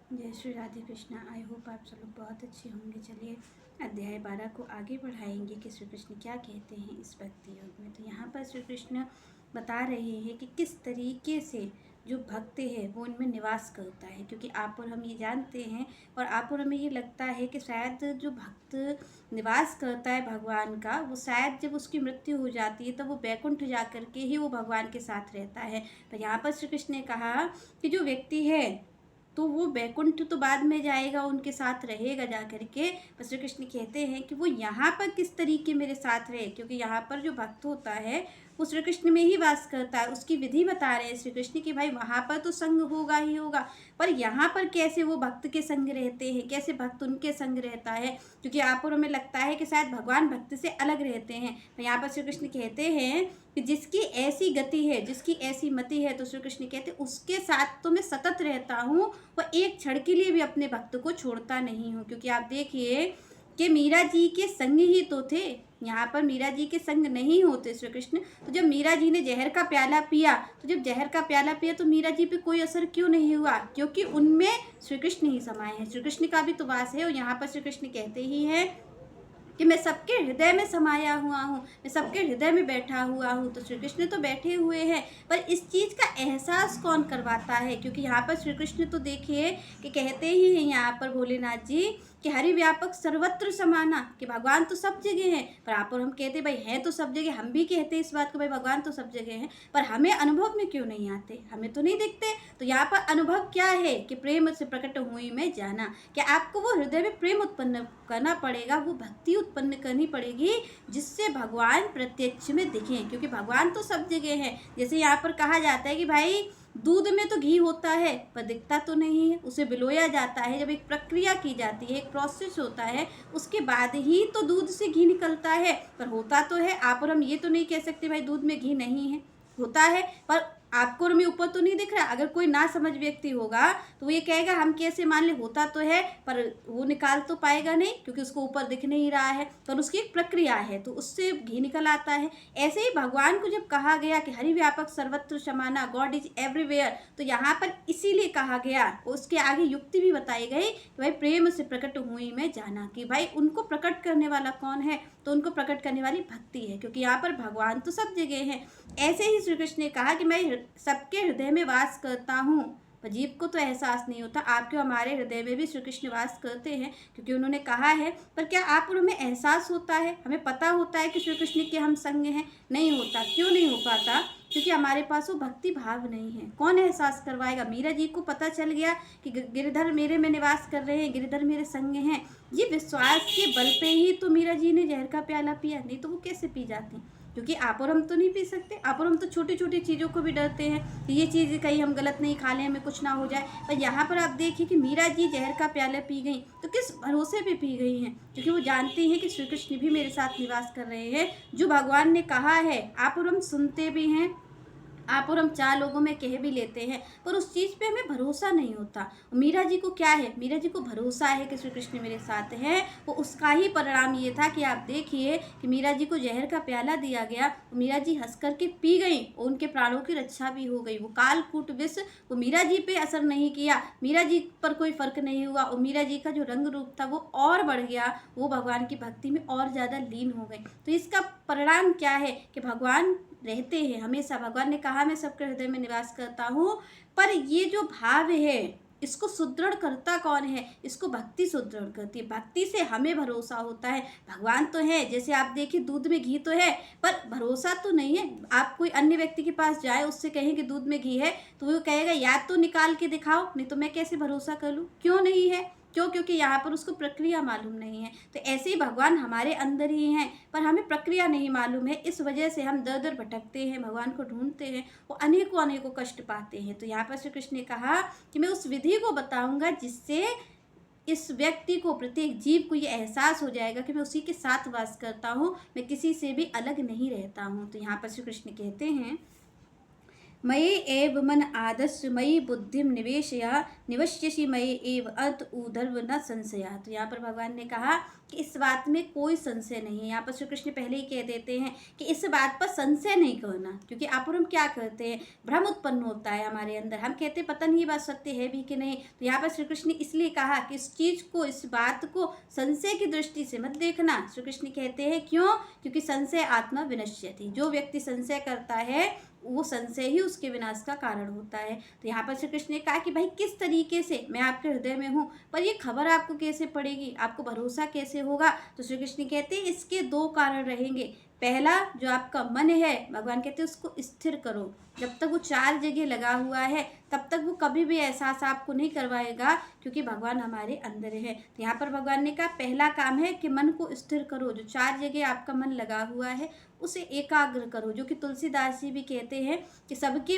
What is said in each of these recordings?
जय Shri Radhe Krishna. I hope आप सब लोग बहुत अच्छे होंगे। चलिए अध्याय 12 को आगे बढ़ाएंगे कि श्री कृष्ण क्या कहते हैं इस भक्ति योग में। तो यहाँ पर श्री कृष्ण बता रहे हैं कि किस तरीके से जो भक्त है वो उनमें निवास करता है, क्योंकि आप और हम ये जानते हैं और आप और हमें ये लगता है कि शायद जो भक्त निवास करता है भगवान का, वो शायद जब उसकी मृत्यु हो जाती है तो वो बैकुंठ जा करके ही वो भगवान के साथ रहता है। तो यहाँ पर श्री कृष्ण ने कहा कि जो व्यक्ति है तो वो बैकुंठ तो बाद में जाएगा, उनके साथ रहेगा जा करके। पर श्री कृष्ण कहते हैं कि वो यहाँ पर किस तरीके मेरे साथ रहे, क्योंकि यहाँ पर जो भक्त होता है वो श्री कृष्ण में ही वास करता है। उसकी विधि बता रहे हैं श्री कृष्ण कि भाई वहाँ पर तो संग होगा ही होगा, पर यहाँ पर कैसे वो भक्त के संग रहते हैं, कैसे भक्त उनके संग रहता है। क्योंकि आप और हमें लगता है कि शायद भगवान भक्त से अलग रहते हैं। तो यहाँ पर श्री कृष्ण कहते हैं कि जिसकी ऐसी गति है, जिसकी ऐसी मति है, तो श्री कृष्ण कहते हैं उसके साथ तो मैं सतत रहता हूँ, वह एक क्षण के लिए भी अपने भक्त को छोड़ता नहीं हूँ। क्योंकि आप देखिए कि मीरा जी के संग ही तो थे, यहाँ पर मीरा जी के संग नहीं होते श्री कृष्ण। तो जब मीरा जी ने जहर का प्याला पिया, तो जब जहर का प्याला पिया तो मीरा जी पे कोई असर क्यों नहीं हुआ, क्योंकि उनमें श्री कृष्ण ही समाये हैं, श्री कृष्ण का भी तो वास है। और यहाँ पर श्री कृष्ण कहते ही हैं कि मैं सबके हृदय में समाया हुआ हूँ, मैं सबके हृदय में बैठा हुआ हूँ। तो श्री कृष्ण तो बैठे हुए हैं, पर इस चीज़ का एहसास कौन करवाता है। क्योंकि यहाँ पर श्री कृष्ण तो देखिए कि कहते ही हैं यहाँ पर भोलेनाथ जी कि हरि व्यापक सर्वत्र समाना, कि भगवान तो सब जगह हैं। पर आप और हम कहते भाई हैं तो सब जगह, हम भी कहते हैं इस बात को भाई भगवान तो सब जगह हैं, पर हमें अनुभव में क्यों नहीं आते, हमें तो नहीं दिखते। तो यहाँ पर अनुभव क्या है कि प्रेम से प्रकट हुई में जाना, कि आपको वो हृदय में प्रेम उत्पन्न करना पड़ेगा, वो भक्ति उत्पन्न करनी पड़ेगी जिससे भगवान प्रत्यक्ष में दिखें। क्योंकि भगवान तो सब जगह है। जैसे यहाँ पर कहा जाता है कि भाई दूध में तो घी होता है पर दिखता तो नहीं है, उसे बिलोया जाता है, जब एक प्रक्रिया की जाती है, एक प्रोसेस होता है, उसके बाद ही तो दूध से घी निकलता है, पर होता तो है। आप और हम ये तो नहीं कह सकते भाई दूध में घी नहीं है, होता है, पर आपको और हमें ऊपर तो नहीं दिख रहा। अगर कोई ना समझ व्यक्ति होगा तो वो ये कहेगा हम कैसे मान ले, होता तो है पर वो निकाल तो पाएगा नहीं, क्योंकि उसको ऊपर दिख नहीं रहा है, पर उसकी एक प्रक्रिया है तो उससे घी निकल आता है। ऐसे ही भगवान को जब कहा गया कि हरि व्यापक सर्वत्र समाना, गॉड इज एवरीवेयर, तो यहाँ पर इसीलिए कहा गया, उसके आगे युक्ति भी बताई गई कि भाई प्रेम से प्रकट हुई में जाना, कि भाई उनको प्रकट करने वाला कौन है, तो उनको प्रकट करने वाली भक्ति है। क्योंकि यहाँ पर भगवान तो सब जगह है। ऐसे ही श्री कृष्ण ने कहा कि मैं सबके हृदय में वास करता हूँ, पर जीव को तो एहसास नहीं होता। आपके हमारे हृदय में भी श्री कृष्ण वास करते हैं, क्योंकि उन्होंने कहा है। पर क्या आप और हमें एहसास होता है, हमें पता होता है कि श्री कृष्ण के हम संग हैं? नहीं होता। क्यों नहीं हो पाता? क्योंकि हमारे पास वो भक्ति भाव नहीं है। कौन एहसास करवाएगा? मीरा जी को पता चल गया कि गिरधर मेरे में निवास कर रहे हैं, गिरधर मेरे संग हैं। ये विश्वास के बल पे ही तो मीरा जी ने जहर का प्याला पिया, नहीं तो वो कैसे पी जाती। क्योंकि आप और हम तो नहीं पी सकते। आप और हम तो छोटी छोटी चीज़ों को भी डरते हैं कि ये चीज़ कहीं हम गलत नहीं खा लें, हमें कुछ ना हो जाए। पर यहाँ पर आप देखिए कि मीरा जी जहर का प्याला पी गई, तो किस भरोसे पे पी गई हैं? क्योंकि वो जानती हैं कि श्री कृष्ण भी मेरे साथ निवास कर रहे हैं, जो भगवान ने कहा है आप और हम सुनते भी हैं, आप और हम 4 लोगों में कह भी लेते हैं, पर उस चीज़ पे हमें भरोसा नहीं होता। मीरा जी को क्या है? मीरा जी को भरोसा है कि श्री कृष्ण मेरे साथ हैं। वो उसका ही परिणाम ये था कि आप देखिए कि मीरा जी को जहर का प्याला दिया गया, मीरा जी हंस करके पी गई और उनके प्राणों की रक्षा भी हो गई। वो कालकूट विष वो मीरा जी पे असर नहीं किया, मीरा जी पर कोई फर्क नहीं हुआ, और मीरा जी का जो रंग रूप था वो और बढ़ गया, वो भगवान की भक्ति में और ज़्यादा लीन हो गई। तो इसका परिणाम क्या है कि भगवान रहते हैं हमेशा। भगवान ने कहा मैं सबके हृदय में निवास करता हूँ, पर ये जो भाव है इसको सुदृढ़ करता कौन है? इसको भक्ति सुदृढ़ करती है। भक्ति से हमें भरोसा होता है। भगवान तो है, जैसे आप देखिए दूध में घी तो है, पर भरोसा तो नहीं है। आप कोई अन्य व्यक्ति के पास जाए, उससे कहें कि दूध में घी है, तो वो कहेगा या तो निकाल के दिखाओ, नहीं तो मैं कैसे भरोसा कर लूँ? क्यों नहीं है? क्यों? क्योंकि यहाँ पर उसको प्रक्रिया मालूम नहीं है। तो ऐसे ही भगवान हमारे अंदर ही हैं, पर हमें प्रक्रिया नहीं मालूम है। इस वजह से हम दर दर भटकते हैं, भगवान को ढूंढते हैं, वो अनेकों अनेकों कष्ट पाते हैं। तो यहाँ पर श्री कृष्ण ने कहा कि मैं उस विधि को बताऊंगा जिससे इस व्यक्ति को, प्रत्येक जीव को ये एहसास हो जाएगा कि मैं उसी के साथ वास करता हूँ, मैं किसी से भी अलग नहीं रहता हूँ। तो यहाँ पर श्री कृष्ण कहते हैं मयि एव मन आदस्य मयि बुद्धिम निवेशया निवश्यसि मयि एव अर्थ ऊर्ध्व न संशया। तो यहाँ पर भगवान ने कहा कि इस बात में कोई संशय नहीं है। यहाँ पर श्री कृष्ण पहले ही कह देते हैं कि इस बात पर संशय नहीं करना, क्योंकि आप और हम क्या करते हैं, भ्रम उत्पन्न होता है हमारे अंदर, हम कहते हैं पता नहीं ये बात सत्य है भी कि नहीं। तो यहाँ पर श्री कृष्ण ने इसलिए कहा कि इस चीज़ को, इस बात को संशय की दृष्टि से मत देखना। श्री कृष्ण कहते हैं क्यों, क्योंकि संशय आत्मा विनश्यति। जो व्यक्ति संशय करता है वो संशय ही उसके विनाश का कारण होता है। तो यहाँ पर श्री कृष्ण ने कहा कि भाई किस तरीके से मैं आपके हृदय में हूँ, पर ये खबर आपको कैसे पड़ेगी, आपको भरोसा कैसे होगा। तो श्री कृष्ण कहते हैं इसके दो कारण रहेंगे। पहला, जो आपका मन है, भगवान कहते हैं उसको स्थिर करो। जब तक वो चार जगह लगा हुआ है तब तक वो कभी भी एहसास आपको नहीं करवाएगा, क्योंकि भगवान हमारे अंदर है। तो यहाँ पर भगवान ने कहा पहला काम है कि मन को स्थिर करो। जो चार जगह आपका मन लगा हुआ है उसे एकाग्र करो, जो कि तुलसीदास जी भी कहते हैं कि सबका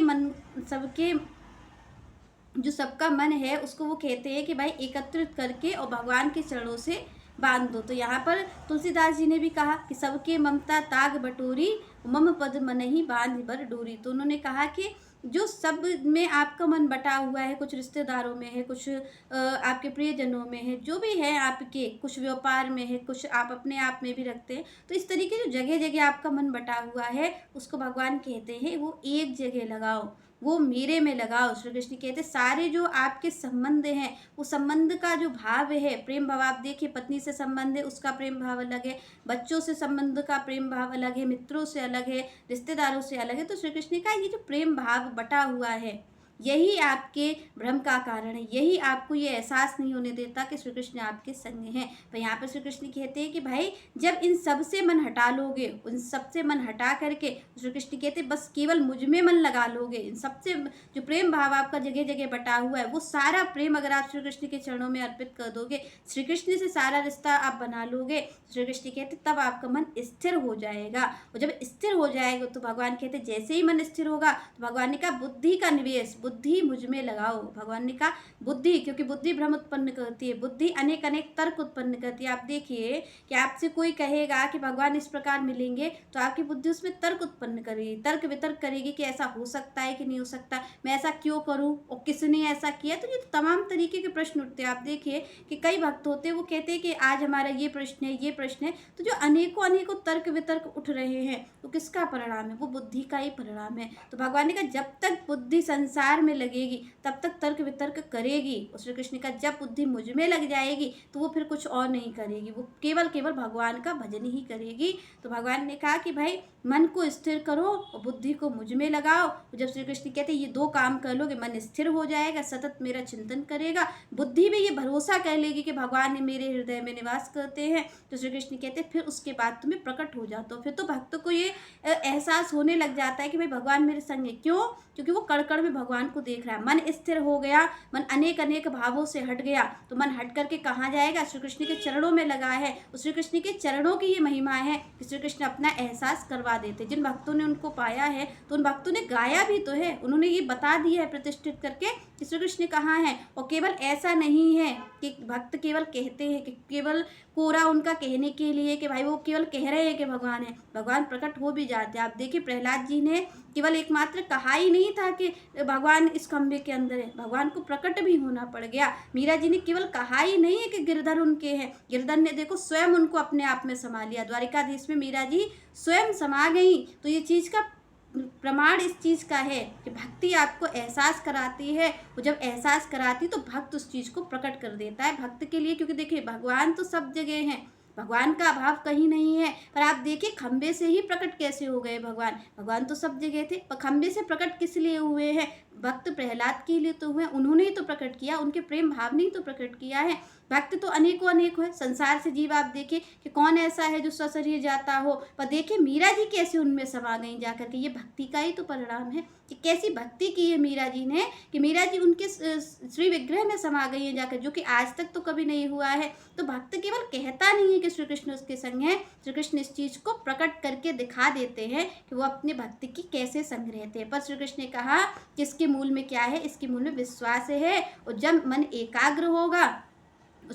मन है उसको वो कहते हैं कि भाई एकत्रित करके और भगवान के चरणों से बांध दो। तो यहाँ पर तुलसीदास जी ने भी कहा कि सबके ममता ताग बटोरी मम पद मन ही बांध बर डोरी। तो उन्होंने कहा कि जो सब में आपका मन बटा हुआ है, कुछ रिश्तेदारों में है, कुछ आपके प्रियजनों में है, जो भी है आपके, कुछ व्यापार में है, कुछ आप अपने आप में भी रखते हैं। तो इस तरीके जो जगह जगह आपका मन बटा हुआ है उसको भगवान कहते हैं वो एक जगह लगाओ, वो मेरे में लगाओ। श्री कृष्ण कहते सारे जो आपके संबंध हैं, वो संबंध का जो भाव है, प्रेम भाव, आप देखिए पत्नी से संबंध है उसका प्रेम भाव अलग है, बच्चों से संबंध का प्रेम भाव अलग है, मित्रों से अलग है, रिश्तेदारों से अलग है। तो श्री कृष्ण का ये जो प्रेम भाव बटा हुआ है यही आपके भ्रम का कारण है, यही आपको ये एहसास नहीं होने देता कि श्री कृष्ण आपके संग हैं। तो यहाँ पर श्री कृष्ण कहते हैं कि भाई जब इन सब से मन हटा लोगे, उन सब से मन हटा करके श्री कृष्ण कहते बस केवल मुझ में मन लगा लोगे, इन सबसे जो प्रेम भाव आपका जगह जगह बटा हुआ है वो सारा प्रेम अगर आप श्री कृष्ण के चरणों में अर्पित कर दोगे, श्री कृष्ण से सारा रिश्ता आप बना लोगे, श्री कृष्ण कहते तब आपका मन स्थिर हो जाएगा। और जब स्थिर हो जाएगा तो भगवान कहते जैसे ही मन स्थिर होगा तो भगवान ने कहा बुद्धि का निवेश, बुद्धि मुझ में लगाओ। भगवान ने कहा बुद्धि, क्योंकि बुद्धि भ्रम उत्पन्न करती है, बुद्धि अनेक अनेक तर्क उत्पन्न करती है। आप देखिए कि आपसे कोई कहेगा कि भगवान इस प्रकार मिलेंगे तो आपकी बुद्धि उसमें तर्क उत्पन्न करेगी, तर्क वितर्क करेगी कि ऐसा हो सकता है कि नहीं हो सकता, मैं ऐसा क्यों करूं और किसने ऐसा किया। तो ये तो तमाम तरीके के प्रश्न उठते हैं। आप देखिए कि कई भक्त होते हैं वो कहते हैं कि आज हमारा ये प्रश्न है, ये प्रश्न है। तो जो अनेकों अनेकों तर्क वितर्क उठ रहे हैं तो किसका परिणाम है, वो बुद्धि का ही परिणाम है। तो भगवान ने कहा जब तक बुद्धि संसार में लगेगी तब तक तर्क वितर्क करेगी। और श्री कृष्ण का जब बुद्धि मुझ में लग जाएगी तो वो फिर कुछ और नहीं करेगी, वो केवल भगवान का भजन ही करेगी। तो भगवान ने कहा कि भाई मन को स्थिर करो और बुद्धि को मुझ में लगाओ। जब श्री कृष्ण कहते ये दो काम कर लोगे, मन स्थिर हो जाएगा, सतत मेरा चिंतन करेगा, बुद्धि भी ये भरोसा कर लेगी कि भगवान ने मेरे हृदय में निवास करते हैं। तो श्री कृष्ण कहते फिर उसके बाद तुम्हें प्रकट हो जाता हो, फिर तो भक्तों को ये एहसास होने लग जाता है कि भाई भगवान मेरे संग है। क्यों, क्योंकि वो कड़ कड़ में भगवान को देख रहा है। मन स्थिर हो गया, मन अनेक अनेक भावों से हट गया, तो मन हट करके कहाँ जाएगा, श्री कृष्ण के चरणों में लगा है। श्री कृष्ण के चरणों की ये महिमा है कि श्री कृष्ण अपना एहसास करवा देते। जिन भक्तों ने उनको पाया है तो उन भक्तों ने गाया भी तो है, उन्होंने ये बता दिया है प्रतिष्ठित करके कि श्री कृष्ण कहाँ है। और केवल ऐसा नहीं है कि भक्त केवल कहते हैं, कि केवल कोरा उनका कहने के लिए कि भाई वो केवल कह रहे हैं कि भगवान है, भगवान प्रकट हो भी जाते हैं। आप देखिए प्रहलाद जी ने केवल एकमात्र कहा ही नहीं था कि भगवान इस खंबे के अंदर है, भगवान को प्रकट भी होना पड़ गया। मीरा जी ने केवल कहा ही नहीं है कि गिरधर उनके हैं, गिरधर ने देखो स्वयं उनको अपने आप में समा लिया। द्वारिकाधीश में मीरा जी स्वयं समा गई। तो ये चीज़ का प्रमाण इस चीज़ का है कि भक्ति आपको एहसास कराती है, वो जब एहसास कराती तो भक्त उस चीज़ को प्रकट कर देता है भक्त के लिए। क्योंकि देखिए भगवान तो सब जगह हैं, भगवान का अभाव कहीं नहीं है। पर आप देखिए खंबे से ही प्रकट कैसे हो गए भगवान, भगवान तो सब जगह थे, पर खंबे से प्रकट किस लिए हुए हैं, भक्त प्रहलाद के लिए तो हुए, उन्होंने ही तो प्रकट किया, उनके प्रेम भाव ने ही तो प्रकट किया है। भक्त तो अनेकों अनेक है, संसार से जीव आप देखिए कि कौन ऐसा है जो स्वशरीर जाता हो, पर देखिए मीरा जी कैसे उनमें समा गई जाकर के। ये भक्ति का ही तो परिणाम है कि कैसी भक्ति की है मीरा जी ने, कि मीरा जी उनके श्री विग्रह में समा गई है जाकर, जो कि आज तक तो कभी नहीं हुआ है। तो भक्त केवल कहता नहीं है कि श्री कृष्ण उसके संग है, श्री कृष्ण इस चीज़ को प्रकट करके दिखा देते हैं कि वो अपने भक्ति की कैसे संग रहते हैं। पर श्री कृष्ण ने कहा कि इसके मूल में क्या है, इसके मूल में विश्वास है। और जब मन एकाग्र होगा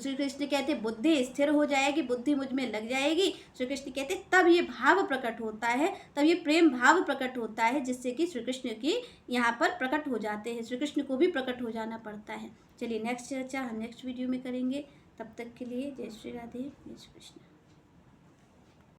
श्री कृष्ण कहते बुद्धि स्थिर हो जाएगी, बुद्धि मुझ में लग जाएगी। श्री कृष्ण कहते तब ये भाव प्रकट होता है, तब ये प्रेम भाव प्रकट होता है, जिससे कि श्री कृष्ण की यहाँ पर प्रकट हो जाते हैं। श्री कृष्ण को भी प्रकट हो जाना पड़ता है। चलिए नेक्स्ट चर्चा हम नेक्स्ट वीडियो में करेंगे। तब तक के लिए जय श्री राधे, जय श्री कृष्ण।